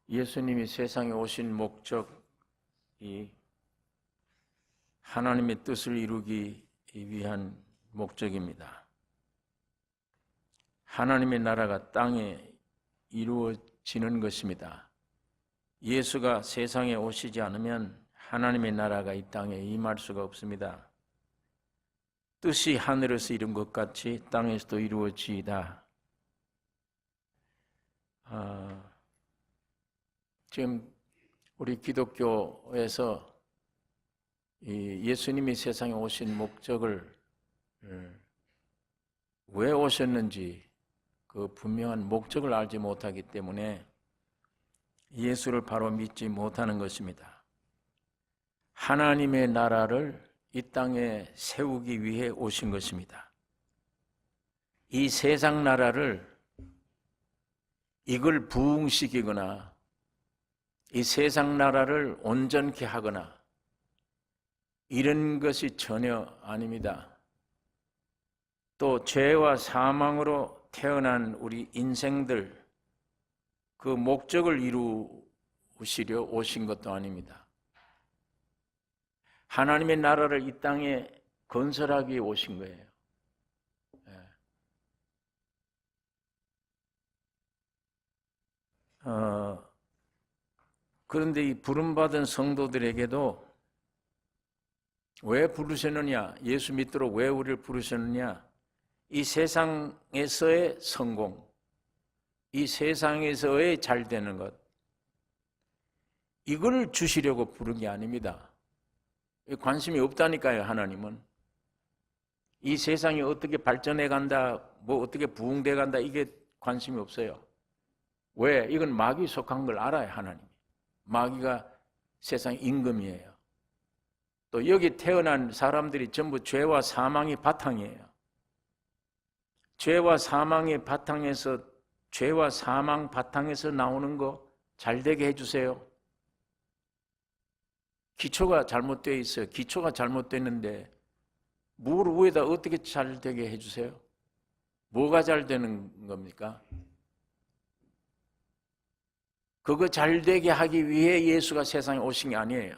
예수님이 세상에 오신 목적이 하나님의 뜻을 이루기 위한 목적입니다. 하나님의 나라가 땅에 이루어지는 것입니다. 예수가 세상에 오시지 않으면 하나님의 나라가 이 땅에 임할 수가 없습니다. 뜻이 하늘에서 이룬 것 같이 땅에서도 이루어지이다. 지금 우리 기독교에서 예수님이 세상에 오신 목적을 왜 오셨는지 그 분명한 목적을 알지 못하기 때문에 예수를 바로 믿지 못하는 것입니다. 하나님의 나라를 이 땅에 세우기 위해 오신 것입니다. 이 세상 나라를 이걸 부흥시키거나 이 세상 나라를 온전케 하거나 이런 것이 전혀 아닙니다. 또 죄와 사망으로 태어난 우리 인생들 그 목적을 이루시려 오신 것도 아닙니다. 하나님의 나라를 이 땅에 건설하기 위해 오신 거예요. 그런데 이 부름받은 성도들에게도 왜 부르셨느냐? 예수 믿도록 왜 우리를 부르셨느냐? 이 세상에서의 성공, 이 세상에서의 잘 되는 것, 이걸 주시려고 부른 게 아닙니다. 관심이 없다니까요, 하나님은. 이 세상이 어떻게 발전해 간다, 뭐 어떻게 부흥돼 간다, 이게 관심이 없어요. 왜? 이건 마귀 속한 걸 알아요, 하나님. 마귀가 세상 임금이에요. 또 여기 태어난 사람들이 전부 죄와 사망이 바탕이에요. 죄와 사망의 바탕에서, 죄와 사망 바탕에서 나오는 거 잘 되게 해주세요. 기초가 잘못되어 있어요. 기초가 잘못됐는데 물 위에다 어떻게 잘 되게 해주세요? 뭐가 잘 되는 겁니까? 그거 잘 되게 하기 위해 예수가 세상에 오신 게 아니에요.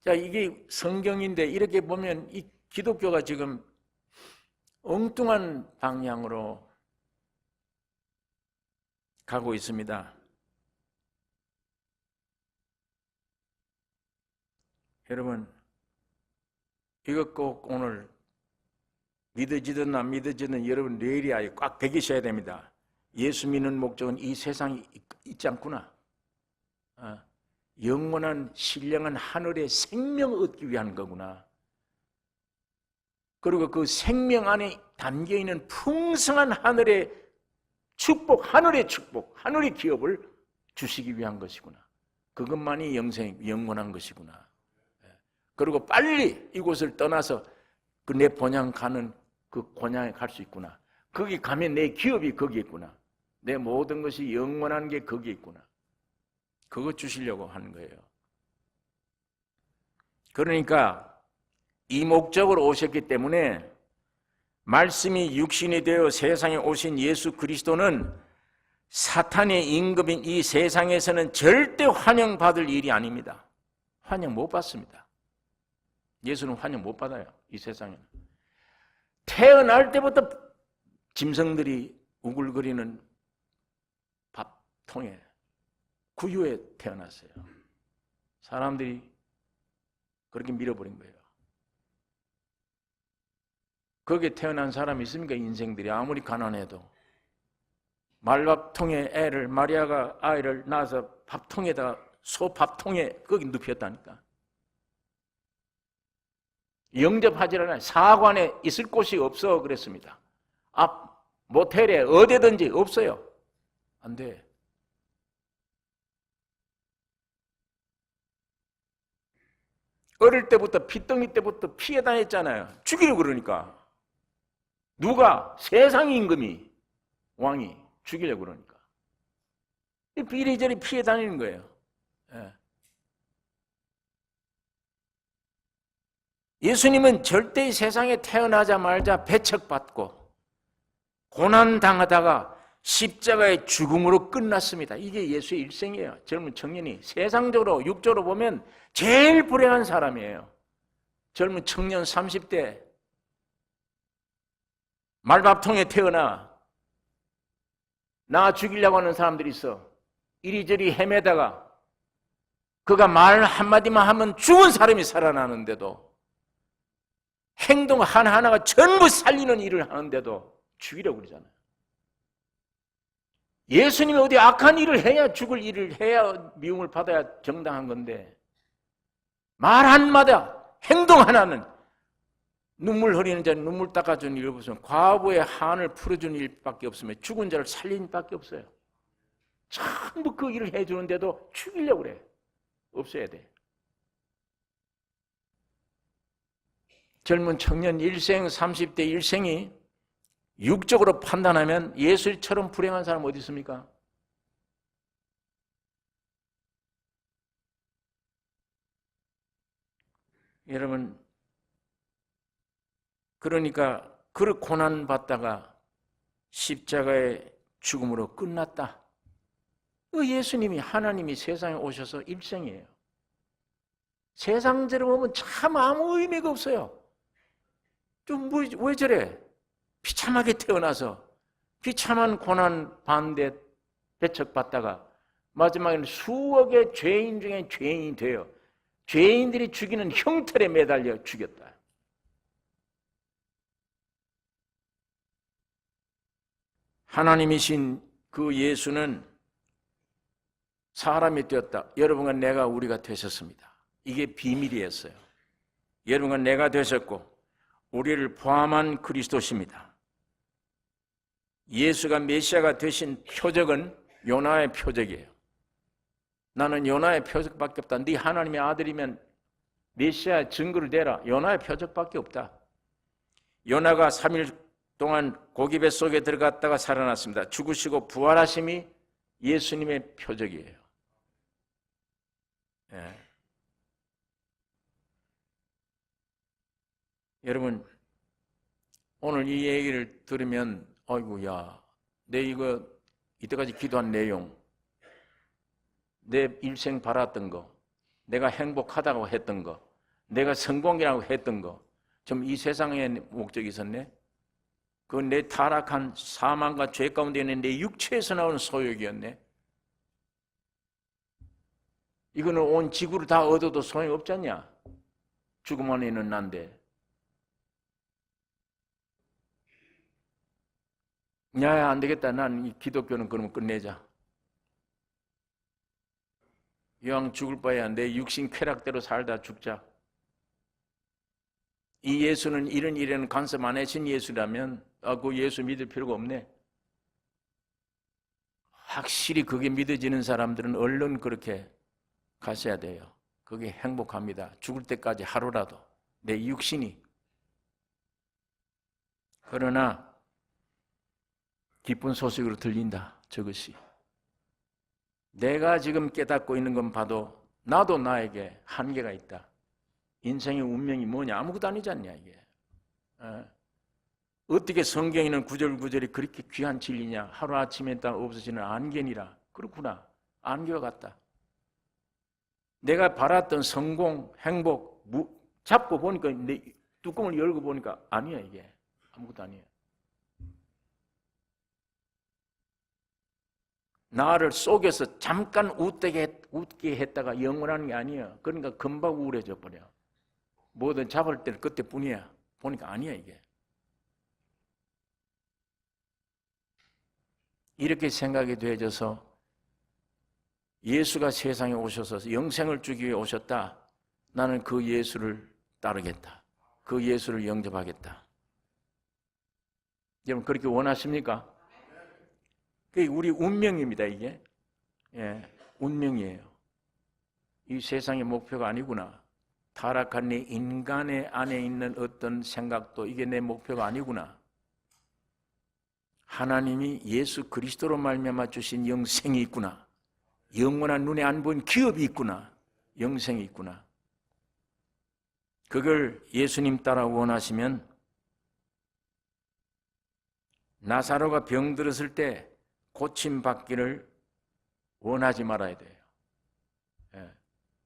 자, 이게 성경인데 이렇게 보면 이 기독교가 지금 엉뚱한 방향으로 가고 있습니다. 여러분, 이거 꼭 오늘 믿어지든 안 믿어지든 여러분 뇌리 아예 꽉 배기셔야 됩니다. 예수 믿는 목적은 이 세상이 있지 않구나. 영원한 신령한 하늘의 생명을 얻기 위한 거구나. 그리고 그 생명 안에 담겨있는 풍성한 하늘의 축복, 하늘의 축복, 하늘의 기업을 주시기 위한 것이구나. 그것만이 영원한 것이구나. 그리고 빨리 이곳을 떠나서 그 내 본향 가는 그 본향에 갈 수 있구나. 거기 가면 내 기업이 거기 있구나. 내 모든 것이 영원한 게 거기 있구나. 그거 주시려고 하는 거예요. 그러니까 이 목적으로 오셨기 때문에 말씀이 육신이 되어 세상에 오신 예수 그리스도는 사탄의 임금인 이 세상에서는 절대 환영받을 일이 아닙니다. 환영 못 받습니다. 예수는 환영 못 받아요. 이 세상에는. 태어날 때부터 짐승들이 우글거리는 밥통에 구유에 태어났어요. 사람들이 그렇게 밀어버린 거예요. 거기에 태어난 사람이 있습니까? 인생들이 아무리 가난해도. 말밥통에 애를, 마리아가 아이를 낳아서 밥통에다가, 소 밥통에 거기 눕혔다니까. 영접하지 않아요. 사관에 있을 곳이 없어 그랬습니다. 앞 모텔에 어디든지 없어요. 안 돼. 어릴 때부터 핏덩이 때부터 피해 다녔잖아요. 죽이려고 그러니까. 누가? 세상 임금이, 왕이 죽이려고 그러니까. 이리저리 피해 다니는 거예요. 예수님은 절대 세상에 태어나자마자 배척받고 고난당하다가 십자가의 죽음으로 끝났습니다. 이게 예수의 일생이에요. 젊은 청년이 세상적으로 육적으로 보면 제일 불행한 사람이에요. 젊은 청년 30대 말밥통에 태어나 나 죽이려고 하는 사람들이 있어. 이리저리 헤매다가 그가 말 한마디만 하면 죽은 사람이 살아나는데도 행동 하나하나가 전부 살리는 일을 하는데도 죽이려고 그러잖아요. 예수님이 어디 악한 일을 해야 죽을 일을 해야 미움을 받아야 정당한 건데 말 한마다 행동 하나는 눈물 흘리는 자는 눈물 닦아주는 일 없으면 과부의 한을 풀어주는 일밖에 없으면 죽은 자를 살리는 일밖에 없어요. 전부 그 일을 해주는데도 죽이려고 그래. 없어야 돼. 젊은 청년 일생 30대 일생이 육적으로 판단하면 예수처럼 불행한 사람 어디 있습니까? 여러분, 그러니까 그 고난 받다가 십자가의 죽음으로 끝났다. 그 예수님이 하나님이 세상에 오셔서 일생이에요. 세상대로 보면 참 아무 의미가 없어요. 좀 왜 저래? 비참하게 태어나서 비참한 고난 반대 배척받다가 마지막에는 수억의 죄인 중에 죄인이 돼요. 죄인들이 죽이는 형틀에 매달려 죽였다. 하나님이신 그 예수는 사람이 되었다. 여러분과 내가 우리가 되셨습니다. 이게 비밀이었어요. 여러분과 내가 되셨고 우리를 포함한 그리스도십니다. 예수가 메시아가 되신 표적은 요나의 표적이에요. 나는 요나의 표적밖에 없다. 네 하나님의 아들이면 메시아의 증거를 대라. 요나의 표적밖에 없다. 요나가 3일 동안 고기배 속에 들어갔다가 살아났습니다. 죽으시고 부활하심이 예수님의 표적이에요. 예. 여러분, 오늘 이 얘기를 들으면 아이고야, 내 이거 이때까지 기도한 내용, 내 일생 바랐던 거, 내가 행복하다고 했던 거, 내가 성공이라고 했던 거, 좀 이 세상에 목적이 있었네? 그건 내 타락한 사망과 죄 가운데 있는 내 육체에서 나오는 소욕이었네? 이거는 온 지구를 다 얻어도 소용이 없지 않냐? 죽음 안에 있는 난데. 야, 안 되겠다. 난 이 기독교는 그러면 끝내자. 이왕 죽을 바에야 내 육신 쾌락대로 살다 죽자. 이 예수는 이런 일에는 간섭 안 하신 예수라면 그 예수 믿을 필요가 없네. 확실히 그게 믿어지는 사람들은 얼른 그렇게 가셔야 돼요. 그게 행복합니다. 죽을 때까지 하루라도 내 육신이. 그러나 기쁜 소식으로 들린다. 저것이. 내가 지금 깨닫고 있는 건 봐도 나도 나에게 한계가 있다. 인생의 운명이 뭐냐? 아무것도 아니지 않냐 이게. 어떻게 성경에는 구절구절이 그렇게 귀한 진리냐? 하루아침에 딱 없어지는 안개니라. 그렇구나. 안개와 같다. 내가 바랐던 성공, 행복, 잡고 보니까 내 뚜껑을 열고 보니까 아니야 이게. 아무것도 아니에요. 나를 속여서 잠깐 웃게 했다가 영원한 게 아니에요. 그러니까 금방 우울해져 버려. 뭐든 잡을 때는 그때뿐이야. 보니까 아니야 이게. 이렇게 생각이 되어져서 예수가 세상에 오셔서 영생을 주기 위해 오셨다. 나는 그 예수를 따르겠다. 그 예수를 영접하겠다. 여러분 그렇게 원하십니까? 그게 우리 운명입니다 이게. 예, 운명이에요. 이 세상의 목표가 아니구나. 타락한 내 인간의 안에 있는 어떤 생각도 이게 내 목표가 아니구나. 하나님이 예수 그리스도로 말미암아 주신 영생이 있구나. 영원한 눈에 안 보인 기업이 있구나. 영생이 있구나. 그걸 예수님 따라 원하시면 나사로가 병들었을 때 고침받기를 원하지 말아야 돼요. 예.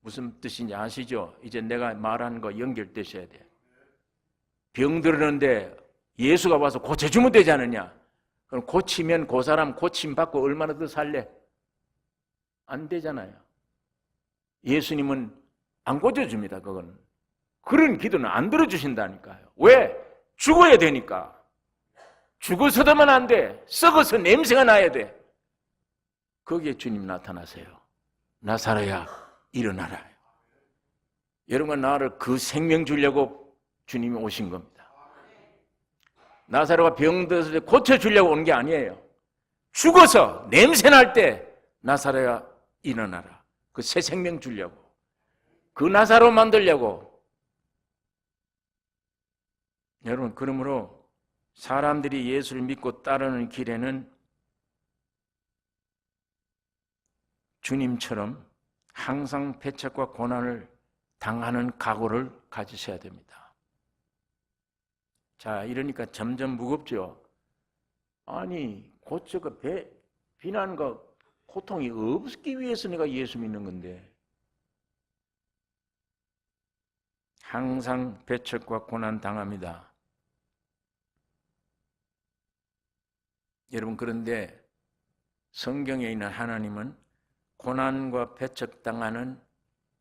무슨 뜻인지 아시죠? 이제 내가 말하는 거 연결되셔야 돼요. 병들었는데 예수가 와서 고쳐주면 되지 않느냐? 그럼 고치면 그 사람 고침받고 얼마나 더 살래? 안 되잖아요. 예수님은 안 고쳐줍니다. 그건. 그런 기도는 안 들어주신다니까요. 왜? 죽어야 되니까. 죽어서도만 안 돼. 썩어서 냄새가 나야 돼. 거기에 주님 나타나세요. 나사로야 일어나라. 여러분과 나를 그 생명 주려고 주님이 오신 겁니다. 나사로가 병들었을 때 고쳐주려고 온 게 아니에요. 죽어서 냄새 날 때 나사로야 일어나라. 그 새 생명 주려고. 그 나사로 만들려고. 여러분, 그러므로 사람들이 예수를 믿고 따르는 길에는 주님처럼 항상 배척과 고난을 당하는 각오를 가지셔야 됩니다. 자, 이러니까 점점 무겁죠. 아니, 고쳐가 비난과 고통이 없기 위해서 내가 예수 믿는 건데 항상 배척과 고난 당합니다. 여러분, 그런데 성경에 있는 하나님은 고난과 배척당하는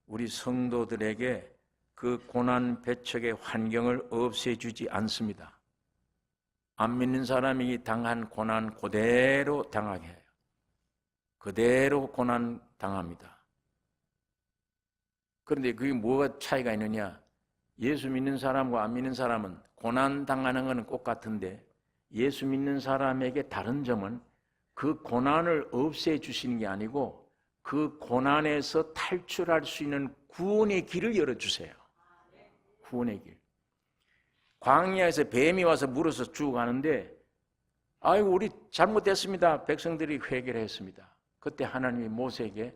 우리 성도들에게 그 고난 배척의 환경을 없애주지 않습니다. 안 믿는 사람이 당한 고난 그대로 당하게 해요. 그대로 고난 당합니다. 그런데 그게 뭐가 차이가 있느냐? 예수 믿는 사람과 안 믿는 사람은 고난 당하는 것은 똑같은데 예수 믿는 사람에게 다른 점은 그 고난을 없애주시는 게 아니고 그 고난에서 탈출할 수 있는 구원의 길을 열어주세요. 구원의 길. 광야에서 뱀이 와서 물어서 죽어가는데 아이고 우리 잘못됐습니다. 백성들이 회개를 했습니다. 그때 하나님이 모세에게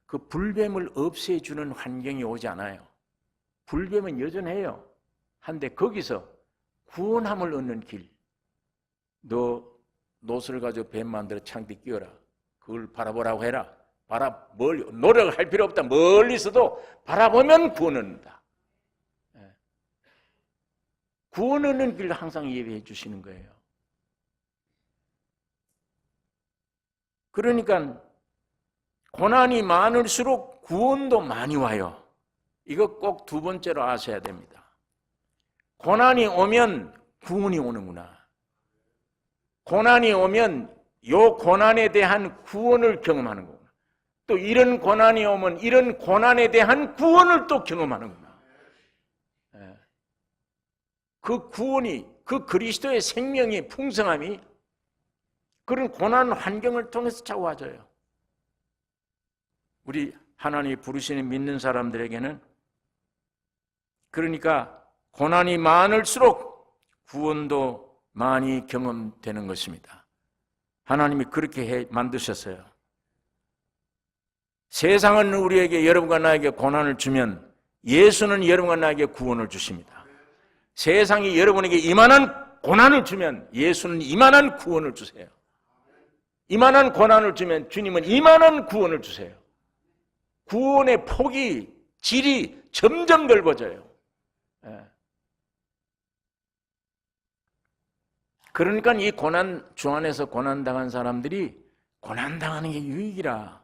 그 불뱀을 없애주는 환경이 오지 않아요. 불뱀은 여전해요. 한데 거기서 구원함을 얻는 길. 너 노스를 가지고 뱀 만들어 창뒤 끼워라. 그걸 바라보라고 해라. 노력할 필요 없다. 멀리서도 바라보면 구원 얻는다. 구원 얻는 길을 항상 예배해 주시는 거예요. 그러니까 고난이 많을수록 구원도 많이 와요. 이거 꼭 두 번째로 아셔야 됩니다. 고난이 오면 구원이 오는구나. 고난이 오면 요 고난에 대한 구원을 경험하는 거구나. 또 이런 고난이 오면 이런 고난에 대한 구원을 또 경험하는구나. 그 구원이, 그 그리스도의 생명의 풍성함이 그런 고난 환경을 통해서 차오와져요. 우리 하나님이 부르시는 믿는 사람들에게는 그러니까 고난이 많을수록 구원도 많이 경험되는 것입니다. 하나님이 그렇게 만드셨어요. 세상은 우리에게 여러분과 나에게 고난을 주면 예수는 여러분과 나에게 구원을 주십니다. 세상이 여러분에게 이만한 고난을 주면 예수는 이만한 구원을 주세요. 이만한 고난을 주면 주님은 이만한 구원을 주세요. 구원의 폭이, 질이 점점 넓어져요. 그러니까 이 고난 주 안에서 고난당한 사람들이 고난당하는 게 유익이라.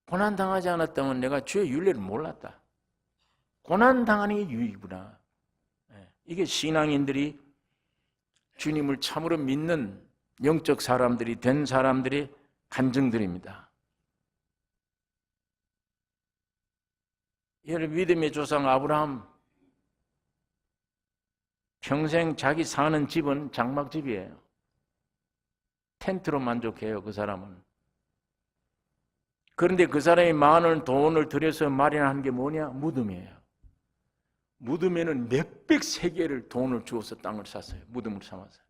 고난당하지 않았다면 내가 주의 윤례를 몰랐다. 고난당하는 게 유익이구나. 이게 신앙인들이 주님을 참으로 믿는 영적 사람들이 된 사람들의 간증들입니다. 여러분, 믿음의 조상 아브라함 평생 자기 사는 집은 장막집이에요. 텐트로 만족해요, 그 사람은. 그런데 그 사람이 많은 돈을 들여서 마련한 게 뭐냐? 무덤이에요. 무덤에는 몇백 세계를 돈을 주어서 땅을 샀어요. 무덤을 삼았어요.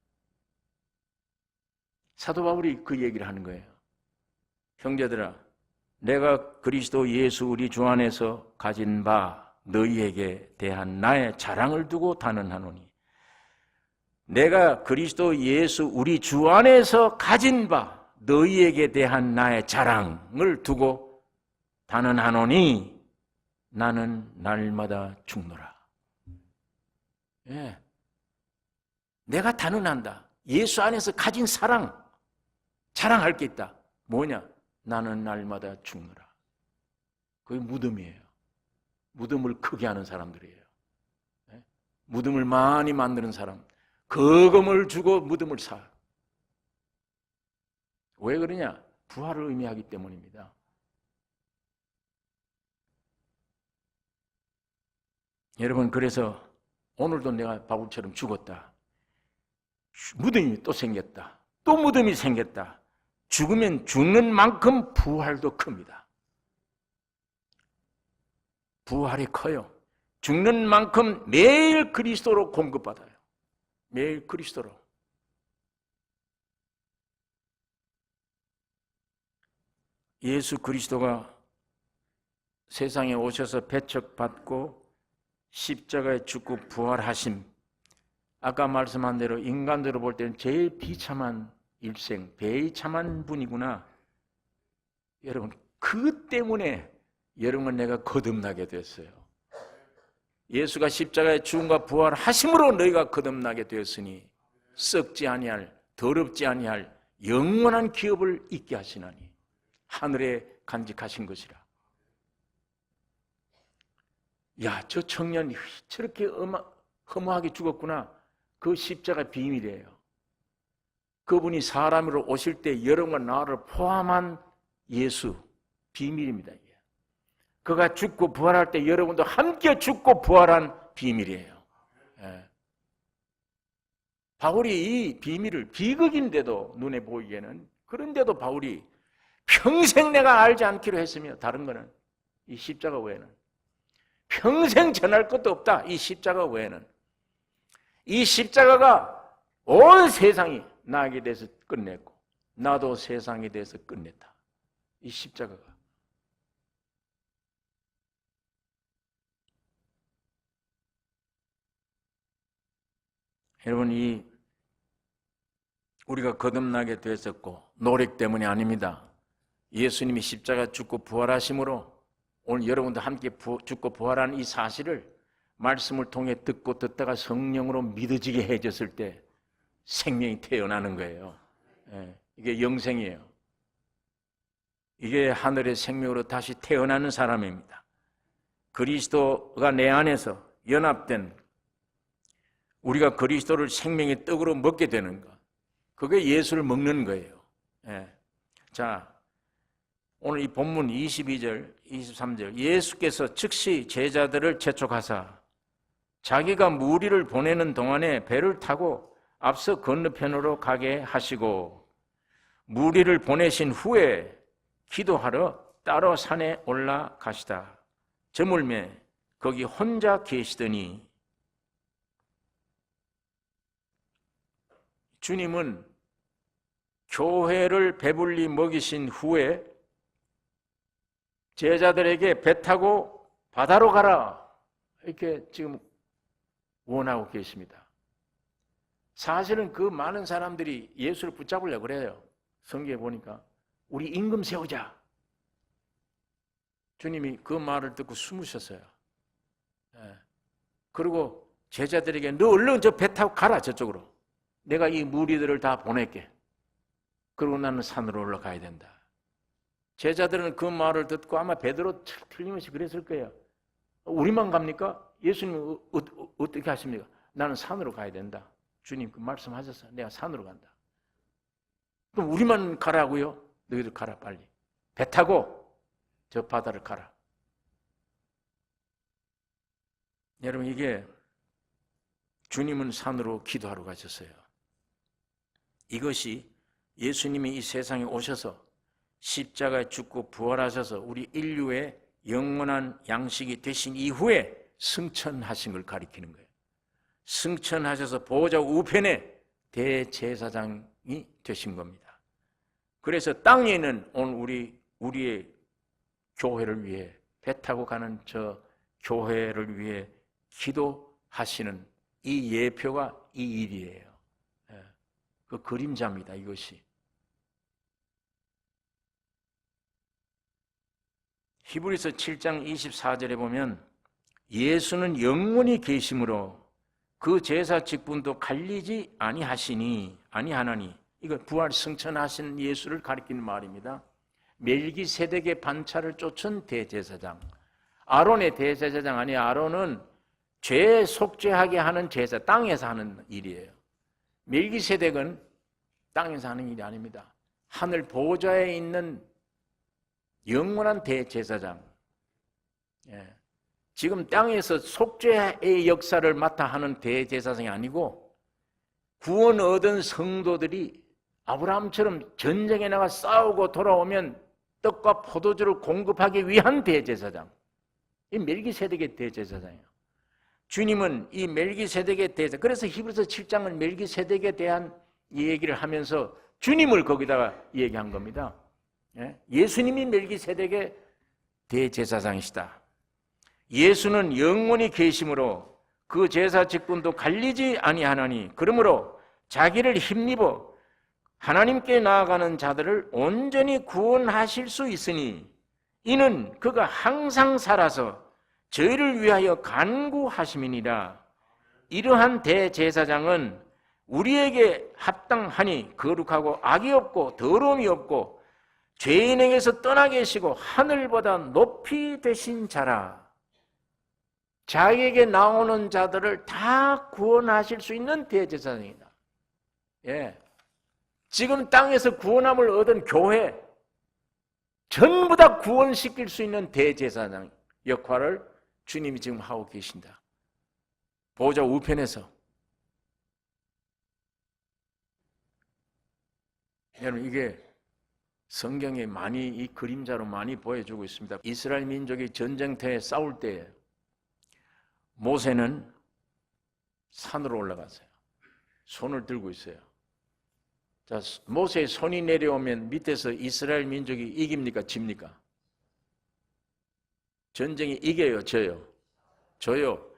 사도 바울이 그 얘기를 하는 거예요. 형제들아, 내가 그리스도 예수 우리 주 안에서 가진 바 너희에게 대한 나의 자랑을 두고 단언하노니 내가 그리스도 예수 우리 주 안에서 가진 바 너희에게 대한 나의 자랑을 두고 단언하노니 나는 날마다 죽노라. 예. 내가 단언한다. 예수 안에서 가진 사랑, 자랑할 게 있다. 뭐냐? 나는 날마다 죽노라. 그게 무덤이에요. 무덤을 크게 하는 사람들이에요. 예? 무덤을 많이 만드는 사람. 거금을 주고 무덤을 사. 왜 그러냐? 부활을 의미하기 때문입니다. 여러분, 그래서 오늘도 내가 바울처럼 죽었다. 무덤이 또 생겼다. 또 무덤이 생겼다. 죽으면 죽는 만큼 부활도 큽니다. 부활이 커요. 죽는 만큼 매일 그리스도로 공급받아요. 매일 그리스도로. 예수 그리스도가 세상에 오셔서 배척받고 십자가에 죽고 부활하심. 아까 말씀한 대로 인간으로 볼 때는 제일 비참한 일생, 비참한 분이구나. 여러분, 그 때문에 여러분 내가 거듭나게 됐어요. 예수가 십자가에 죽음과 부활하심으로 너희가 거듭나게 되었으니 썩지 아니할, 더럽지 아니할 영원한 기업을 있게 하시나니 하늘에 간직하신 것이라. 야, 저 청년이 저렇게 허무하게 죽었구나. 그 십자가 비밀이에요. 그분이 사람으로 오실 때 여러분과 나를 포함한 예수 비밀입니다. 이게. 그가 죽고 부활할 때 여러분도 함께 죽고 부활한 비밀이에요. 예. 바울이 이 비밀을 비극인데도 눈에 보이기에는 그런데도 바울이 평생 내가 알지 않기로 했으며 다른 거는 이 십자가 외에는 평생 전할 것도 없다. 이 십자가 외에는 이 십자가가 온 세상이 나에게 대해서 끝냈고 나도 세상에 대해서 끝냈다. 이 십자가가. 여러분, 이 우리가 거듭나게 되었고 노력 때문이 아닙니다. 예수님이 십자가 죽고 부활하심으로 오늘 여러분도 함께 죽고 부활한 이 사실을 말씀을 통해 듣고 듣다가 성령으로 믿어지게 해졌을 때 생명이 태어나는 거예요. 예, 이게 영생이에요. 이게 하늘의 생명으로 다시 태어나는 사람입니다. 그리스도가 내 안에서 연합된 우리가 그리스도를 생명의 떡으로 먹게 되는 것. 그게 예수를 먹는 거예요. 예. 자, 오늘 이 본문 22절, 23절 예수께서 즉시 제자들을 재촉하사 자기가 무리를 보내는 동안에 배를 타고 앞서 건너편으로 가게 하시고 무리를 보내신 후에 기도하러 따로 산에 올라가시다. 저물매 거기 혼자 계시더니 주님은 교회를 배불리 먹이신 후에 제자들에게 배 타고 바다로 가라 이렇게 지금 원하고 계십니다. 사실은 그 많은 사람들이 예수를 붙잡으려고 그래요. 성경에 보니까 우리 임금 세우자. 주님이 그 말을 듣고 숨으셨어요. 예. 그리고 제자들에게 너 얼른 저 배 타고 가라 저쪽으로. 내가 이 무리들을 다 보낼게. 그리고 나는 산으로 올라가야 된다. 제자들은 그 말을 듣고 아마 베드로 틀림없이 그랬을 거예요. 우리만 갑니까? 예수님 어떻게 하십니까? 나는 산으로 가야 된다. 주님 그 말씀하셨어요. 내가 산으로 간다. 그럼 우리만 가라고요? 너희들 가라 빨리. 배 타고 저 바다를 가라. 여러분 이게 주님은 산으로 기도하러 가셨어요. 이것이 예수님이 이 세상에 오셔서 십자가에 죽고 부활하셔서 우리 인류의 영원한 양식이 되신 이후에 승천하신 걸 가리키는 거예요. 승천하셔서 보호자 우편에 대제사장이 되신 겁니다. 그래서 땅에 있는 오늘 우리의 교회를 위해 배 타고 가는 저 교회를 위해 기도하시는 이 예표가 이 일이에요. 그 그림자입니다. 이것이. 히브리서 7장 24절에 보면 예수는 영원히 계심으로 그 제사 직분도 갈리지 아니하나니 이거 부활 승천하신 예수를 가리키는 말입니다. 멜기세덱의 반차를 쫓은 대제사장. 아론의 대제사장 아니, 아론은 죄 속죄하게 하는 제사, 땅에서 하는 일이에요. 멜기세덱은 땅에서 하는 일이 아닙니다. 하늘 보좌에 있는 영원한 대제사장. 예. 지금 땅에서 속죄의 역사를 맡아 하는 대제사장이 아니고 구원 얻은 성도들이 아브라함처럼 전쟁에 나가 싸우고 돌아오면 떡과 포도주를 공급하기 위한 대제사장. 이 멜기세덱의 대제사장이에요. 주님은 이 멜기세덱의 대제사. 그래서 히브리서 7장은 멜기세덱에 대한 얘기를 하면서 주님을 거기다가 얘기한 겁니다. 예수님이 멜기세덱의 대제사장이시다. 예수는 영원히 계심으로 그 제사 직분도 갈리지 아니하나니 그러므로 자기를 힘입어 하나님께 나아가는 자들을 온전히 구원하실 수 있으니 이는 그가 항상 살아서 저희를 위하여 간구하심이니라. 이러한 대제사장은 우리에게 합당하니 거룩하고 악이 없고 더러움이 없고 죄인에게서 떠나 계시고 하늘보다 높이 되신 자라. 자기에게 나오는 자들을 다 구원하실 수 있는 대제사장이다. 예. 지금 땅에서 구원함을 얻은 교회 전부 다 구원시킬 수 있는 대제사장 역할을 주님이 지금 하고 계신다. 보좌 우편에서. 여러분, 이게 성경에 많이 이 그림자로 많이 보여주고 있습니다. 이스라엘 민족이 전쟁터에 싸울 때 모세는 산으로 올라갔어요. 손을 들고 있어요. 자, 모세의 손이 내려오면 밑에서 이스라엘 민족이 이깁니까? 집니까? 전쟁이 이겨요? 져요? 져요.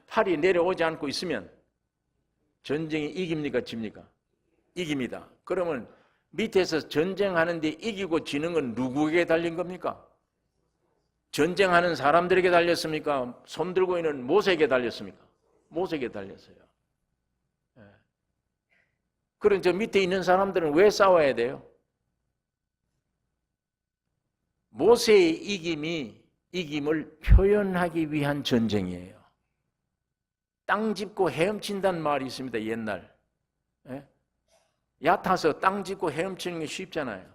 팔이 내려오지 않고 있으면 전쟁이 이깁니까? 집니까? 이깁니다. 그러면 밑에서 전쟁하는데 이기고 지는 건 누구에게 달린 겁니까? 전쟁하는 사람들에게 달렸습니까? 손 들고 있는 모세에게 달렸습니까? 모세에게 달렸어요. 그럼 저 밑에 있는 사람들은 왜 싸워야 돼요? 모세의 이김을 표현하기 위한 전쟁이에요. 땅 짚고 헤엄친다는 말이 있습니다. 옛날. 얕아서 땅 짚고 헤엄치는 게 쉽잖아요.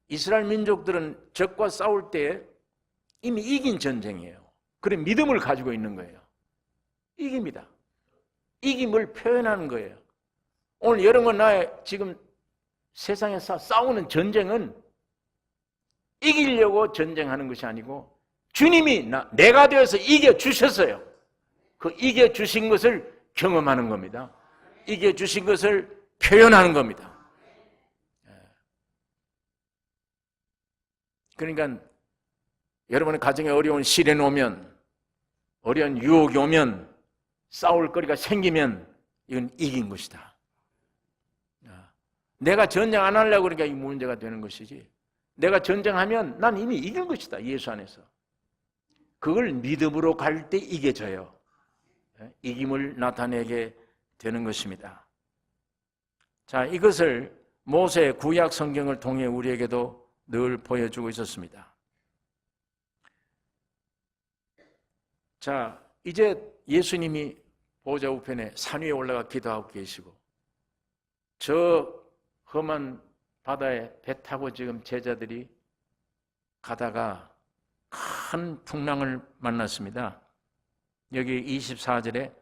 이스라엘 민족들은 적과 싸울 때 이미 이긴 전쟁이에요. 그런 믿음을 가지고 있는 거예요. 이깁니다. 이김을 표현하는 거예요. 오늘 여러분과 나의 지금 세상에서 싸우는 전쟁은 이기려고 전쟁하는 것이 아니고 주님이 내가 되어서 이겨주셨어요. 그 이겨주신 것을 경험하는 겁니다. 이겨주신 것을 표현하는 겁니다. 그러니까 여러분의 가정에 어려운 시련이 오면, 어려운 유혹이 오면, 싸울 거리가 생기면 이건 이긴 것이다. 내가 전쟁 안 하려고 그러니까 이 문제가 되는 것이지, 내가 전쟁하면 난 이미 이긴 것이다. 예수 안에서. 그걸 믿음으로 갈 때 이겨져요. 이김을 나타내게 되는 것입니다. 자, 이것을 모세 구약 성경을 통해 우리에게도 늘 보여주고 있었습니다. 자, 이제 예수님이 보좌 우편에 산 위에 올라가 기도하고 계시고, 저 험한 바다에 배 타고 지금 제자들이 가다가 큰 풍랑을 만났습니다. 여기 24절에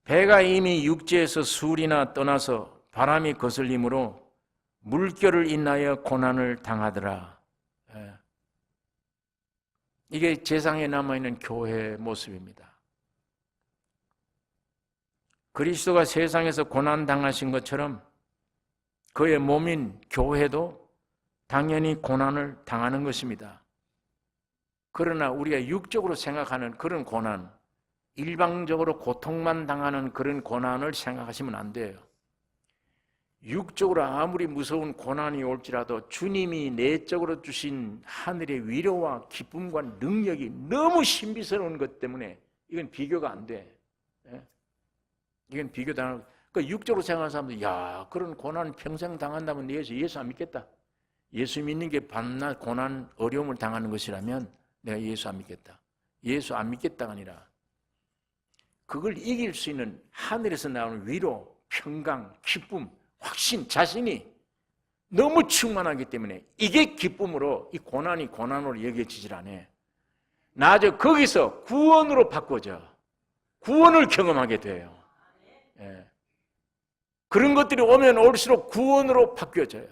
배가 이미 육지에서 술이나 떠나서 바람이 거슬림으로 물결을 인하여 고난을 당하더라. 이게 세상에 남아있는 교회의 모습입니다. 그리스도가 세상에서 고난당하신 것처럼 그의 몸인 교회도 당연히 고난을 당하는 것입니다. 그러나 우리가 육적으로 생각하는 그런 고난, 일방적으로 고통만 당하는 그런 고난을 생각하시면 안 돼요. 육적으로 아무리 무서운 고난이 올지라도 주님이 내적으로 주신 하늘의 위로와 기쁨과 능력이 너무 신비스러운 것 때문에 이건 비교가 안 돼. 이건 비교당하는. 그 육적으로 생각하는 사람들, 야, 그런 고난 평생 당한다면 예수 안 믿겠다. 예수 믿는 게 밤낮 고난, 어려움을 당하는 것이라면 내가 예수 안 믿겠다. 예수 안 믿겠다가 아니라 그걸 이길 수 있는 하늘에서 나오는 위로, 평강, 기쁨, 확신, 자신이 너무 충만하기 때문에 이게 기쁨으로, 이 고난이 고난으로 여겨지질 않아. 나중에 거기서 구원으로 바꿔져. 구원을 경험하게 돼요. 예. 그런 것들이 오면 올수록 구원으로 바뀌어져요.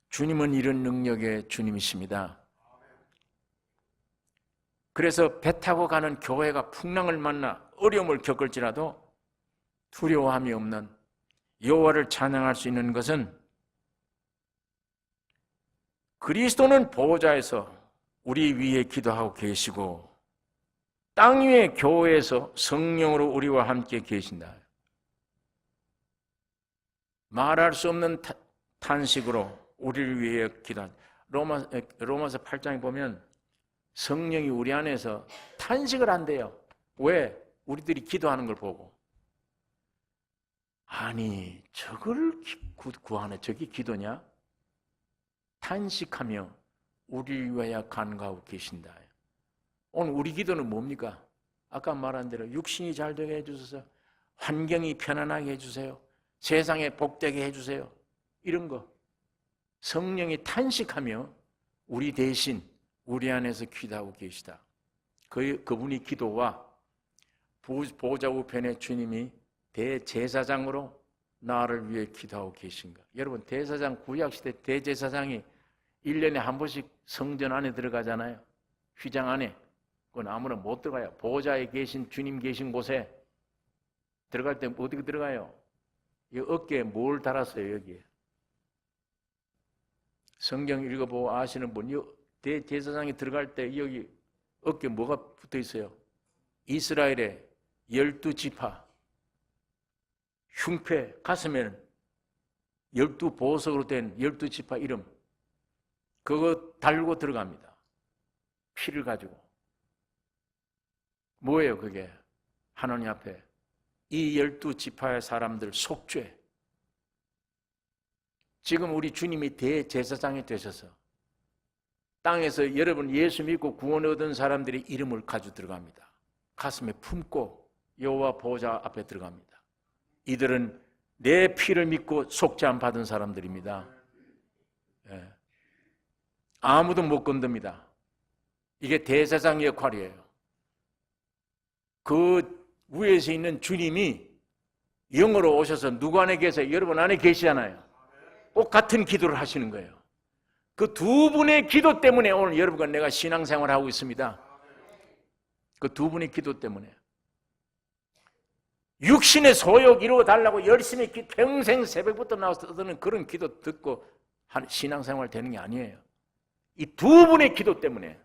주님은 이런 능력의 주님이십니다. 그래서 배 타고 가는 교회가 풍랑을 만나 어려움을 겪을지라도 두려워함이 없는 여호와를 찬양할 수 있는 것은 그리스도는 보호자에서 우리 위에 기도하고 계시고 땅 위의 교회에서 성령으로 우리와 함께 계신다. 말할 수 없는 탄식으로 우리를 위해 기도한다. 로마서 8장에 보면 성령이 우리 안에서 탄식을 한대요. 왜? 우리들이 기도하는 걸 보고. 아니, 저걸 구하네. 저게 기도냐? 탄식하며 우리를 위하여 간구하고 계신다. 오늘 우리 기도는 뭡니까? 아까 말한 대로 육신이 잘 되게 해주셔서, 환경이 편안하게 해주세요, 세상에 복되게 해주세요, 이런 거. 성령이 탄식하며 우리 대신 우리 안에서 기도하고 계시다. 그분이 기도와 보호자 우편에 주님이 대제사장으로 나를 위해 기도하고 계신가. 여러분, 대제사장, 구약시대 대제사장이 1년에 한 번씩 성전 안에 들어가잖아요. 휘장 안에. 그건 아무나 못 들어가요. 보호자에 계신 주님 계신 곳에 들어갈 때 어떻게 들어가요? 이 어깨에 뭘 달았어요, 여기에? 성경 읽어보고 아시는 분, 대제사장이 들어갈 때 여기 어깨에 뭐가 붙어 있어요? 이스라엘의 12지파, 흉패, 가슴에는 12보석으로 된 12지파 이름, 그거 달고 들어갑니다. 피를 가지고. 뭐예요 그게? 하나님 앞에 이 12지파의 사람들 속죄. 지금 우리 주님이 대제사장이 되셔서 땅에서 여러분 예수 믿고 구원 얻은 사람들의 이름을 가지고 들어갑니다. 가슴에 품고 여호와 보호자 앞에 들어갑니다. 이들은 내 피를 믿고 속죄함 받은 사람들입니다. 예. 아무도 못 건듭니다. 이게 대제사장의 역할이에요. 그 위에서 있는 주님이 영으로 오셔서 누구 안에 계세요? 여러분 안에 계시잖아요. 꼭 같은 기도를 하시는 거예요. 그 두 분의 기도 때문에 오늘 여러분과 내가 신앙생활을 하고 있습니다. 그 두 분의 기도 때문에. 육신의 소욕 이루어달라고 열심히 평생 새벽부터 나와서 떠드는 그런 기도 듣고 신앙생활 되는 게 아니에요. 이 두 분의 기도 때문에.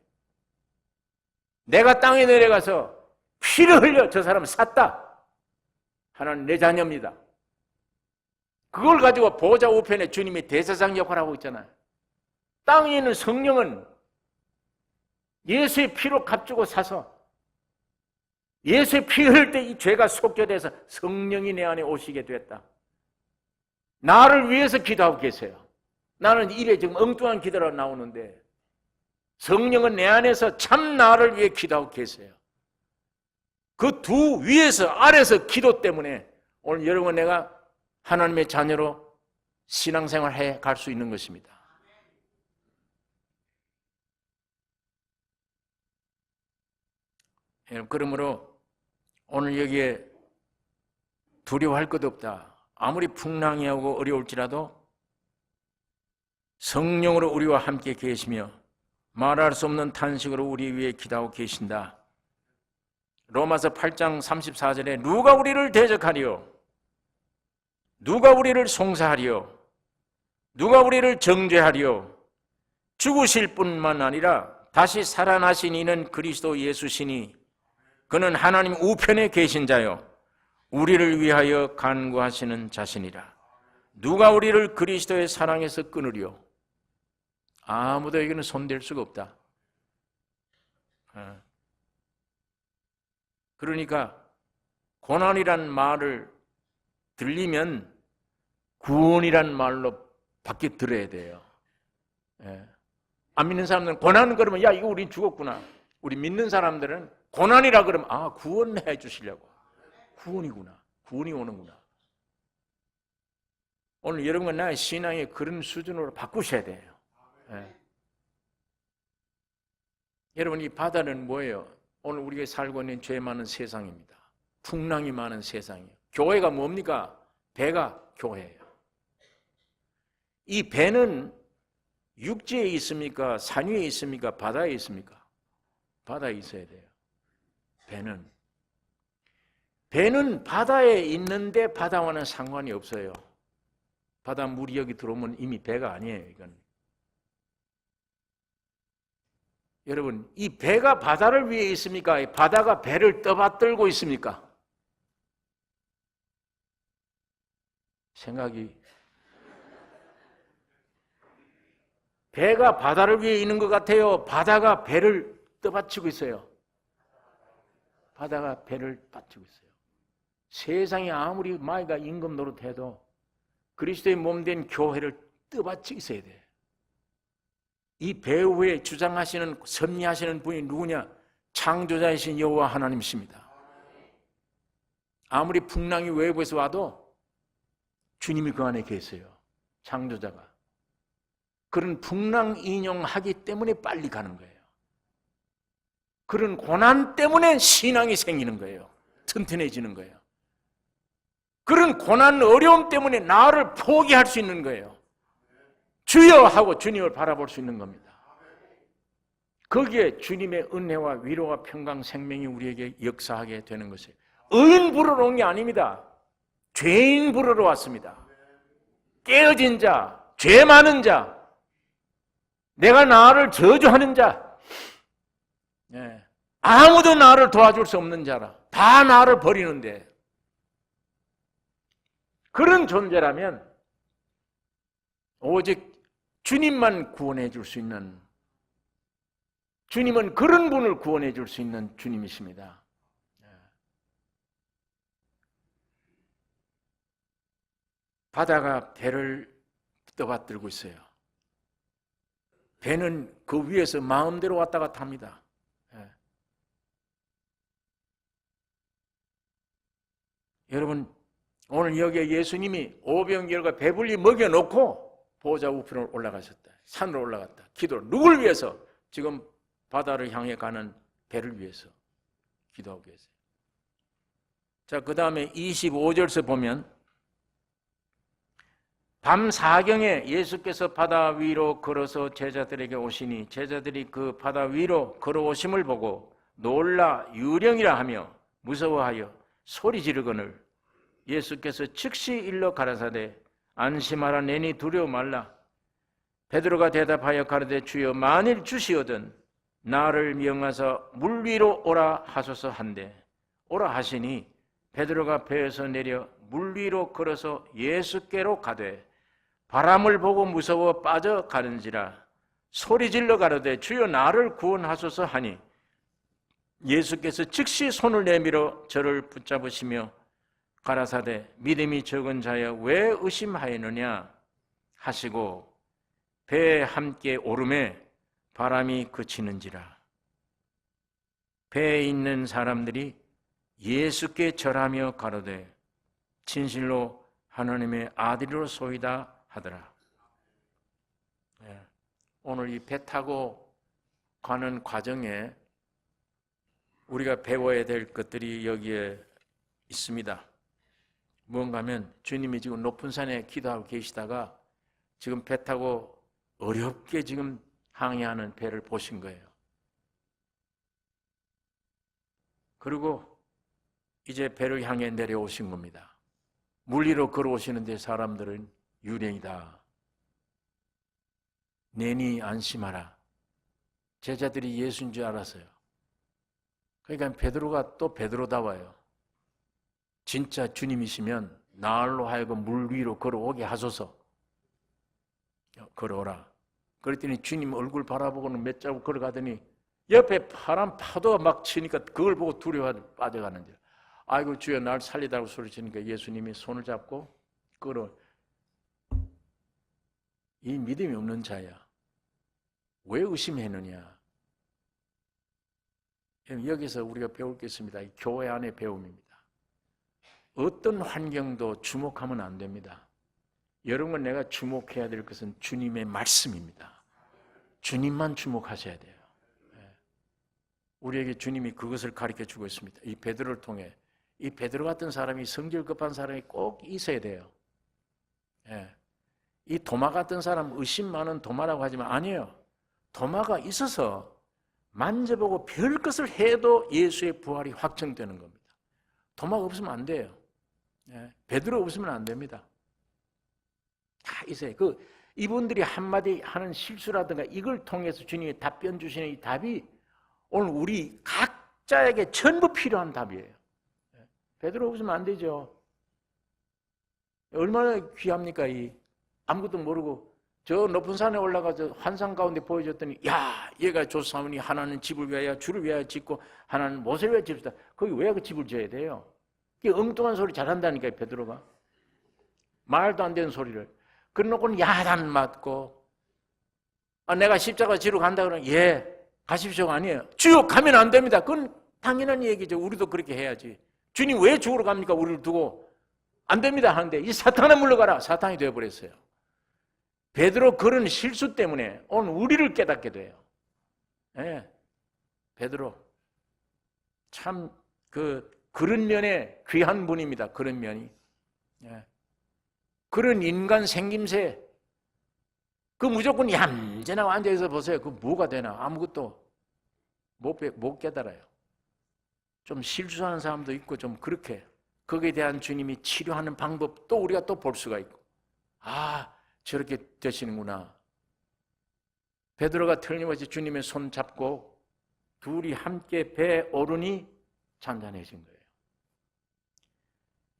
내가 땅에 내려가서 피를 흘려 저 사람 샀다. 하나는 내 자녀입니다. 그걸 가지고 보호자 우편에 주님이 대제사장 역할을 하고 있잖아요. 땅에 있는 성령은 예수의 피로 값주고 사서 예수의 피 흘릴 때 이 죄가 속죄돼서 성령이 내 안에 오시게 됐다. 나를 위해서 기도하고 계세요. 나는 이래 지금 엉뚱한 기도로 나오는데 성령은 내 안에서 참 나를 위해 기도하고 계세요. 그 두 위에서 아래서 기도 때문에 오늘 여러분 내가 하나님의 자녀로 신앙생활 해 갈 수 있는 것입니다. 그러므로 오늘 여기에 두려워할 것 없다. 아무리 풍랑이 오고 어려울지라도 성령으로 우리와 함께 계시며 말할 수 없는 탄식으로 우리 위해 기도하고 계신다. 로마서 8장 34절에 누가 우리를 대적하리요? 누가 우리를 송사하리요? 누가 우리를 정죄하리요? 죽으실 뿐만 아니라 다시 살아나신 이는 그리스도 예수시니 그는 하나님 우편에 계신 자요 우리를 위하여 간구하시는 자신이라. 누가 우리를 그리스도의 사랑에서 끊으리요? 아무도 에게는 손댈 수가 없다. 그러니까 고난이란 말을 들리면 구원이란 말로 바뀌어 들어야 돼요. 안 믿는 사람들은 고난 그러면 야 이거 우린 죽었구나. 우리 믿는 사람들은 고난이라 그러면 아 구원해 주시려고. 구원이구나. 구원이 오는구나. 오늘 여러분과 나의 신앙의 그런 수준으로 바꾸셔야 돼요. 여러분 이 바다는 뭐예요? 오늘 우리가 살고 있는 죄 많은 세상입니다. 풍랑이 많은 세상이에요. 교회가 뭡니까? 배가 교회예요. 이 배는 육지에 있습니까? 산 위에 있습니까? 바다에 있습니까? 바다에 있어야 돼요. 배는 바다에 있는데 바다와는 상관이 없어요. 바다 물이 여기 들어오면 이미 배가 아니에요. 이건. 여러분, 이 배가 바다를 위해 있습니까? 바다가 배를 떠받들고 있습니까? 생각이 배가 바다를 위해 있는 것 같아요. 바다가 배를 떠받치고 있어요. 바다가 배를 받치고 있어요. 세상에 아무리 마이가 임금 노릇해도 그리스도의 몸된 교회를 떠받치고 있어야 돼. 이 배 위에 주장하시는 섭리하시는 분이 누구냐? 창조자이신 여호와 하나님이십니다. 아무리 풍랑이 외부에서 와도 주님이 그 안에 계세요. 창조자가. 그런 풍랑 인용하기 때문에 빨리 가는 거예요. 그런 고난 때문에 신앙이 생기는 거예요. 튼튼해지는 거예요. 그런 고난 어려움 때문에 나를 포기할 수 있는 거예요. 주여 하고 주님을 바라볼 수 있는 겁니다. 거기에 주님의 은혜와 위로와 평강 생명이 우리에게 역사하게 되는 것이에요. 의인 부르러 온 게 아닙니다. 죄인 부르러 왔습니다. 깨어진 자, 죄 많은 자, 내가 나를 저주하는 자, 아무도 나를 도와줄 수 없는 자라. 다 나를 버리는데 그런 존재라면 오직 주님만 구원해 줄 수 있는, 주님은 그런 분을 구원해 줄 수 있는 주님이십니다. 바다가 배를 떠받들고 있어요. 배는 그 위에서 마음대로 왔다 갔다 합니다. 여러분, 오늘 여기에 예수님이 오병이어가 배불리 먹여놓고 보좌 우편으로 올라가셨다. 산으로 올라갔다. 기도를. 누굴 위해서? 지금 바다를 향해 가는 배를 위해서 기도하고 계세요. 자, 그 다음에 25절에서 보면 밤 사경에 예수께서 바다 위로 걸어서 제자들에게 오시니 제자들이 그 바다 위로 걸어오심을 보고 놀라 유령이라 하며 무서워하여 소리 지르거늘 예수께서 즉시 일러 가라사대 안심하라 내니 두려워 말라. 베드로가 대답하여 가로되 주여 만일 주시거든 나를 명하사 물 위로 오라 하소서 한데 오라 하시니 베드로가 배에서 내려 물 위로 걸어서 예수께로 가되 바람을 보고 무서워 빠져가는지라 소리질러 가로되 주여 나를 구원하소서 하니 예수께서 즉시 손을 내밀어 저를 붙잡으시며 가라사대 믿음이 적은 자여 왜 의심하였느냐 하시고 배에 함께 오름에 바람이 그치는지라. 배에 있는 사람들이 예수께 절하며 가로되 진실로 하나님의 아들이로소이다 하더라. 오늘 이 배 타고 가는 과정에 우리가 배워야 될 것들이 여기에 있습니다. 뭔가 하면 주님이 지금 높은 산에 기도하고 계시다가 지금 배 타고 어렵게 지금 항해하는 배를 보신 거예요. 그리고 이제 배를 향해 내려오신 겁니다. 물 위로 걸어오시는데 사람들은 유령이다. 내니 안심하라. 제자들이 예수인 줄 알았어요. 그러니까 베드로가 또 베드로다워요. 진짜 주님이시면 나로 하여금 물 위로 걸어오게 하소서. 걸어오라. 그랬더니 주님 얼굴 바라보고는 몇 자국 걸어가더니 옆에 파란 파도가 막 치니까 그걸 보고 두려워 빠져가는 줄. 아이고 주여 날 살리다고 소리치니까 예수님이 손을 잡고 끌어. 이 믿음이 없는 자야. 왜 의심했느냐? 여기서 우리가 배울 게 있습니다. 교회 안의 배움입니다. 어떤 환경도 주목하면 안 됩니다. 여러분, 내가 주목해야 될 것은 주님의 말씀입니다. 주님만 주목하셔야 돼요. 우리에게 주님이 그것을 가르쳐 주고 있습니다. 이 베드로를 통해. 이 베드로 같은 사람이, 성질 급한 사람이 꼭 있어야 돼요. 이 도마 같은 사람, 의심 많은 도마라고 하지만 아니에요. 도마가 있어서 만져보고 별 것을 해도 예수의 부활이 확정되는 겁니다. 도마가 없으면 안 돼요. 베드로 없으면 안 됩니다. 다 있어요. 이분들이 한마디 하는 실수라든가 이걸 통해서 주님이 답변 주시는 이 답이 오늘 우리 각자에게 전부 필요한 답이에요. 베드로 없으면 안 되죠. 얼마나 귀합니까? 아무것도 모르고 저 높은 산에 올라가서 환상 가운데 보여줬더니 야, 얘가 조사오니 하나는 집을 위하여 주를 위하여 짓고 하나는 못을 위하여 짓다. 거기 왜 그 집을 지어야 돼요? 그게 엉뚱한 소리 잘한다니까요, 베드로가. 말도 안 되는 소리를. 그래놓고는 야단 맞고 내가 십자가 지러 간다 그러면 가십시오가 아니에요. 주여 가면 안 됩니다. 그건 당연한 얘기죠. 우리도 그렇게 해야지. 주님 왜 죽으러 갑니까? 우리를 두고. 안 됩니다 하는데 이 사탄아 물러가라. 사탄이 되어버렸어요. 베드로 그런 실수 때문에 오늘 우리를 깨닫게 돼요. 베드로 참 그런 면에 귀한 분입니다. 그런 면이. 그런 인간 생김새 무조건 얌전하고 앉아있어 보세요. 뭐가 되나? 아무것도 못 깨달아요. 좀 실수하는 사람도 있고 좀 그렇게 거기에 대한 주님이 치료하는 방법도 우리가 또 볼 수가 있고 저렇게 되시는구나. 베드로가 틀림없이 주님의 손 잡고 둘이 함께 배에 오르니 잔잔해진 거예요.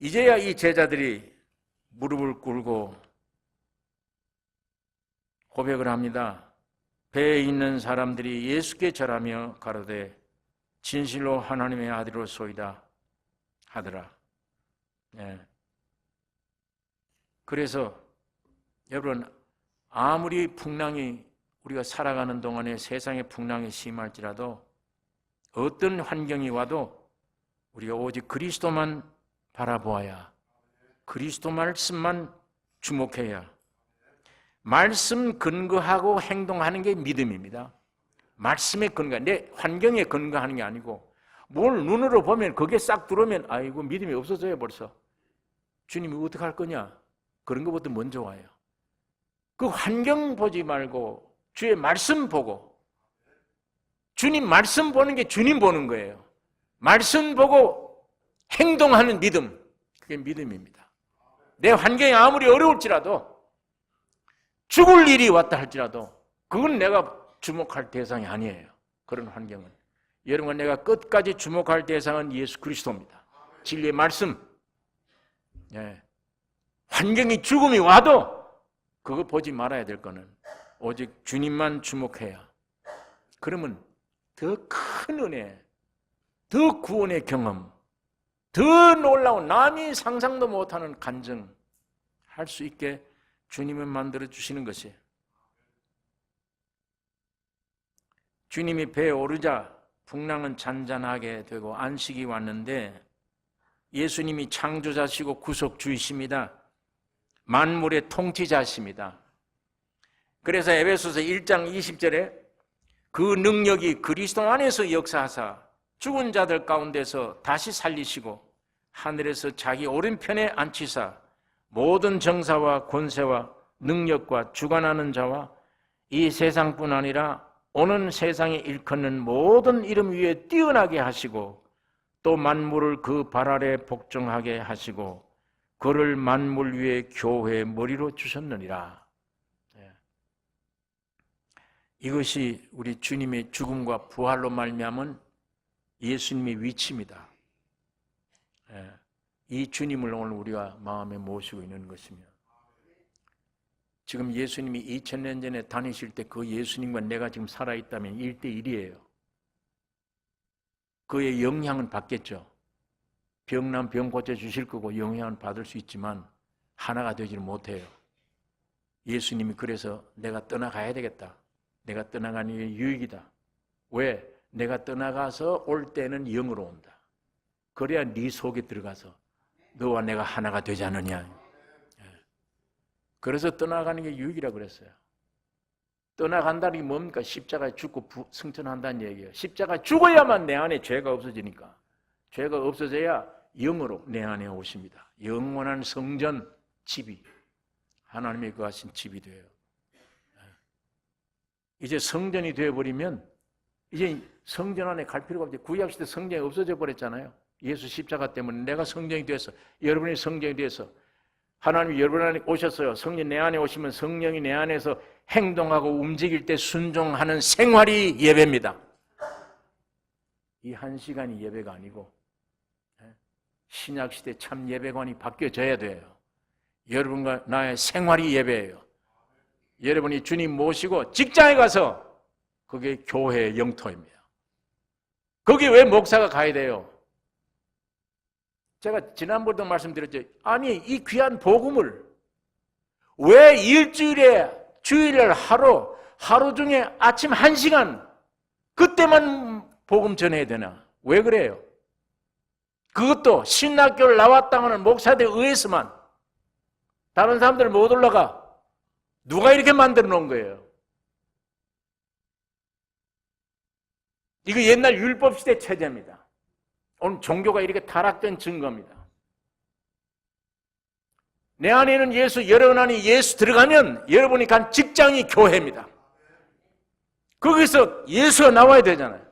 이제야 이 제자들이 무릎을 꿇고 고백을 합니다. 배에 있는 사람들이 예수께 절하며 가로되 진실로 하나님의 아들로소이다 하더라. 그래서 여러분, 아무리 풍랑이 우리가 살아가는 동안에 세상의 풍랑이 심할지라도 어떤 환경이 와도 우리가 오직 그리스도만 바라보아야, 그리스도 말씀만 주목해야, 말씀 근거하고 행동하는 게 믿음입니다. 말씀에 근거, 내 환경에 근거하는 게 아니고 뭘 눈으로 보면 그게 싹 들어오면 아이고 믿음이 없어져요. 벌써 주님이 어떻게 할 거냐, 그런 것부터 먼저 와요. 그 환경 보지 말고 주의 말씀 보고, 주님 말씀 보는 게 주님 보는 거예요. 말씀 보고 행동하는 믿음, 그게 믿음입니다. 내 환경이 아무리 어려울지라도, 죽을 일이 왔다 할지라도 그건 내가 주목할 대상이 아니에요. 그런 환경은. 여러분, 내가 끝까지 주목할 대상은 예수 그리스도입니다. 진리의 말씀. 환경이 죽음이 와도 그거 보지 말아야 될 거는 오직 주님만 주목해야. 그러면 더 큰 은혜, 더 구원의 경험, 더 놀라운 남이 상상도 못하는 간증 할 수 있게 주님은 만들어 주시는 것이에요. 주님이 배에 오르자 풍랑은 잔잔하게 되고 안식이 왔는데 예수님이 창조자시고 구속주이십니다. 만물의 통치자십니다. 그래서 에베소서 1장 20절에 그 능력이 그리스도 안에서 역사하사 죽은 자들 가운데서 다시 살리시고 하늘에서 자기 오른편에 앉히사 모든 정사와 권세와 능력과 주관하는 자와 이 세상뿐 아니라 오는 세상에 일컫는 모든 이름 위에 뛰어나게 하시고 또 만물을 그 발 아래 복종하게 하시고 그를 만물 위에 교회의 머리로 주셨느니라. 이것이 우리 주님의 죽음과 부활로 말미암은 예수님의 위치입니다. 이 주님을 오늘 우리가 마음에 모시고 있는 것이며, 지금 예수님이 2000년 전에 다니실 때 그 예수님과 내가 지금 살아있다면 1대1이에요. 그의 영향은 받겠죠. 병남 병 고쳐주실 거고 영향은 받을 수 있지만 하나가 되지를 못해요. 예수님이 그래서 내가 떠나가야 되겠다. 내가 떠나가는 게 유익이다. 왜? 내가 떠나가서 올 때는 영으로 온다. 그래야 네 속에 들어가서 너와 내가 하나가 되지 않느냐. 그래서 떠나가는 게 유익이라고 그랬어요. 떠나간다는 게 뭡니까? 십자가에 죽고 승천한다는 얘기예요. 십자가에 죽어야만 내 안에 죄가 없어지니까. 죄가 없어져야 영으로 내 안에 오십니다. 영원한 성전 집이 하나님의 거하신 집이 돼요. 이제 성전이 되어버리면 이제 성전 안에 갈 필요가 없죠. 구약시대 성전이 없어져 버렸잖아요. 예수 십자가 때문에 내가 성전이 되어서, 여러분이 성전이 되어서 하나님이 여러분 안에 오셨어요. 성령 내 안에 오시면 성령이 내 안에서 행동하고 움직일 때 순종하는 생활이 예배입니다. 이 한 시간이 예배가 아니고 신약시대 참 예배관이 바뀌어져야 돼요. 여러분과 나의 생활이 예배예요. 여러분이 주님 모시고 직장에 가서 그게 교회의 영토입니다. 거기 왜 목사가 가야 돼요? 제가 지난번에도 말씀드렸죠. 아니, 이 귀한 복음을 왜 일주일에 주일날 하루 중에 아침 1시간 그때만 복음 전해야 되나? 왜 그래요? 그것도 신학교를 나왔다 하는 목사들에 의해서만. 다른 사람들 못 올라가. 누가 이렇게 만들어 놓은 거예요? 이거 옛날 율법시대 체제입니다. 오늘 종교가 이렇게 타락된 증거입니다. 내 안에는 예수, 여러분 안에 예수 들어가면 여러분이 간 직장이 교회입니다. 거기서 예수가 나와야 되잖아요.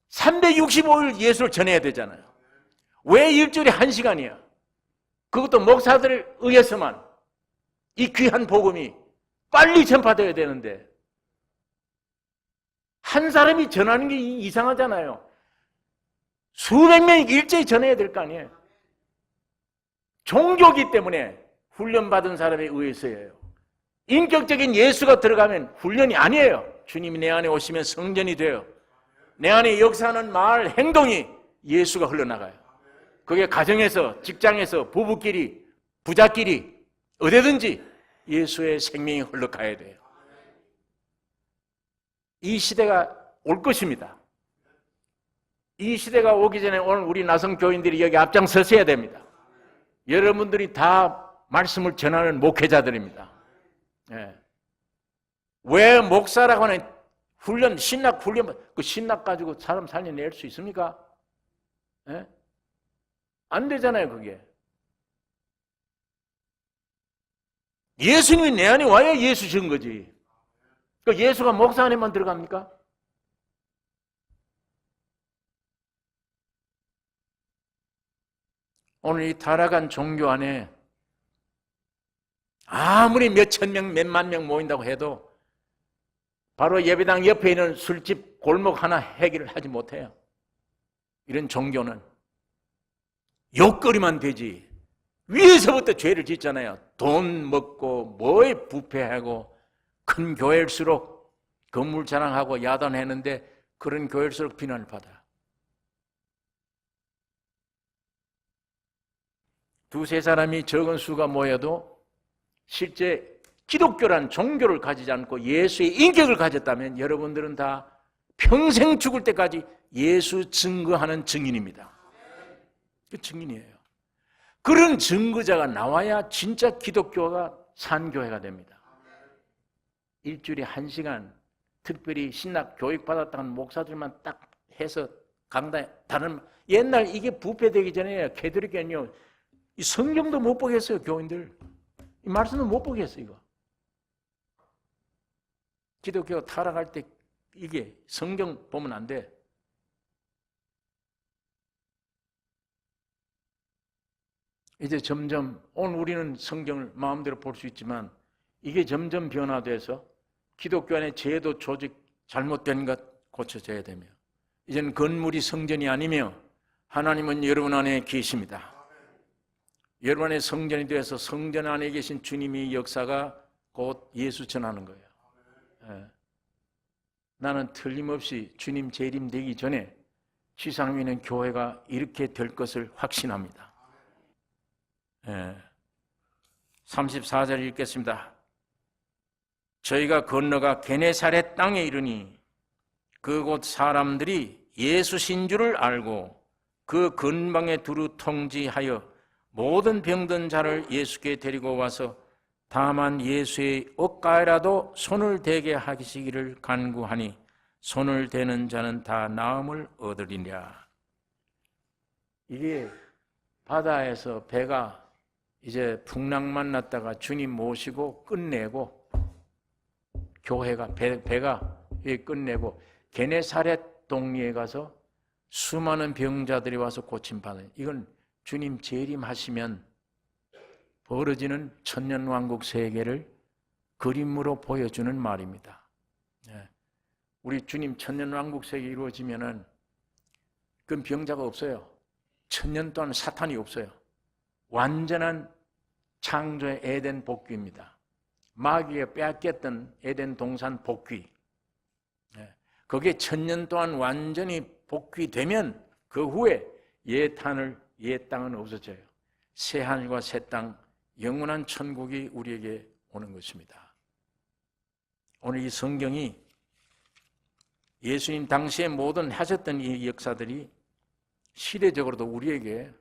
365일 예수를 전해야 되잖아요. 왜 일주일에 1시간이야? 그것도 목사들에 의해서만. 이 귀한 복음이 빨리 전파되어야 되는데 한 사람이 전하는 게 이상하잖아요. 수백 명이 일제히 전해야 될 거 아니에요. 종교기 때문에 훈련받은 사람에 의해서예요. 인격적인 예수가 들어가면 훈련이 아니에요. 주님이 내 안에 오시면 성전이 돼요. 내 안에 역사하는 말, 행동이 예수가 흘러나가요. 그게 가정에서, 직장에서, 부부끼리, 부자끼리 어디든지 예수의 생명이 흘러가야 돼요. 이 시대가 올 것입니다. 이 시대가 오기 전에 오늘 우리 나성 교인들이 여기 앞장서셔야 됩니다. 여러분들이 다 말씀을 전하는 목회자들입니다. 예. 왜 목사라고 하는 훈련, 신학 훈련, 그 신학 가지고 사람 살려낼 수 있습니까? 예? 안 되잖아요, 그게. 예수님이 내 안에 와야 예수 준 거지. 그 예수가 목사 안에만 들어갑니까? 오늘 이 타락한 종교 안에 아무리 몇천 명, 몇만 명 모인다고 해도 바로 예배당 옆에 있는 술집 골목 하나 해결을 하지 못해요. 이런 종교는 욕거리만 되지 위에서부터 죄를 짓잖아요. 돈 먹고 뭐에 부패하고 큰 교회일수록 건물 자랑하고 야단했는데 그런 교회일수록 비난을 받아. 두세 사람이 적은 수가 모여도 실제 기독교란 종교를 가지지 않고 예수의 인격을 가졌다면 여러분들은 다 평생 죽을 때까지 예수 증거하는 증인입니다. 그 증인이에요. 그런 증거자가 나와야 진짜 기독교가 산교회가 됩니다. 일주일에 1시간 특별히 신학 교육 받았다는 목사들만 딱 해서 강단에 다른 옛날 이게 부패되기 전에 개들이겠요. 이 성경도 못 보겠어요, 교인들. 이 말씀도 못 보겠어요, 이거. 기독교가 타락할 때 이게 성경 보면 안 돼. 이제 점점 오늘 우리는 성경을 마음대로 볼 수 있지만 이게 점점 변화돼서 기독교 안에 제도 조직 잘못된 것 고쳐져야 되며, 이제는 건물이 성전이 아니며 하나님은 여러분 안에 계십니다. 여러분 안에 성전이 되어서 성전 안에 계신 주님의 역사가 곧 예수 전하는 거예요. 예. 나는 틀림없이 주님 재림되기 전에 지상 위에 있는 교회가 이렇게 될 것을 확신합니다. 예. 34절 읽겠습니다. 저희가 건너가 게네사렛 땅에 이르니 그곳 사람들이 예수신 줄을 알고 그 근방에 두루 통지하여 모든 병든 자를 예수께 데리고 와서 다만 예수의 옷가에라도 손을 대게 하시기를 간구하니 손을 대는 자는 다 나음을 얻으리라. 이게 바다에서 배가 이제 풍랑만 났다가 주님 모시고 끝내고, 교회가 배가 끝내고 게네사렛 동리에 가서 수많은 병자들이 와서 고침받아요. 이건 주님 재림하시면 벌어지는 천년왕국 세계를 그림으로 보여주는 말입니다. 우리 주님 천년왕국 세계 이루어지면은 그건 병자가 없어요. 천년 동안 사탄이 없어요. 완전한 창조의 에덴 복귀입니다. 마귀가 빼앗겼던 에덴 동산 복귀. 거기에 천년 동안 완전히 복귀되면 그 후에 옛 땅은 없어져요. 새 하늘과 새 땅, 영원한 천국이 우리에게 오는 것입니다. 오늘 이 성경이 예수님 당시에 모든 하셨던 이 역사들이 시대적으로도 우리에게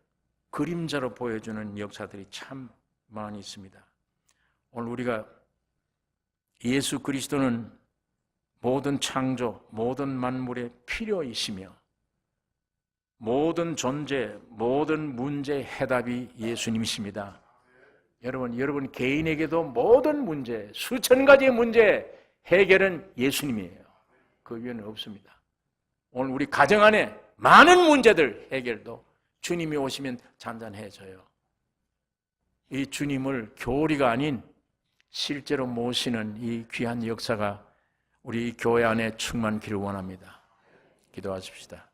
그림자로 보여주는 역사들이 참 많이 있습니다. 오늘 우리가 예수 그리스도는 모든 창조, 모든 만물의 필요이시며 모든 존재, 모든 문제의 해답이 예수님이십니다. 여러분 개인에게도 모든 문제, 수천 가지의 문제 해결은 예수님이에요. 그 위에는 없습니다. 오늘 우리 가정 안에 많은 문제들 해결도 주님이 오시면 잔잔해져요. 이 주님을 교리가 아닌 실제로 모시는 이 귀한 역사가 우리 교회 안에 충만기를 원합니다. 기도하십시다.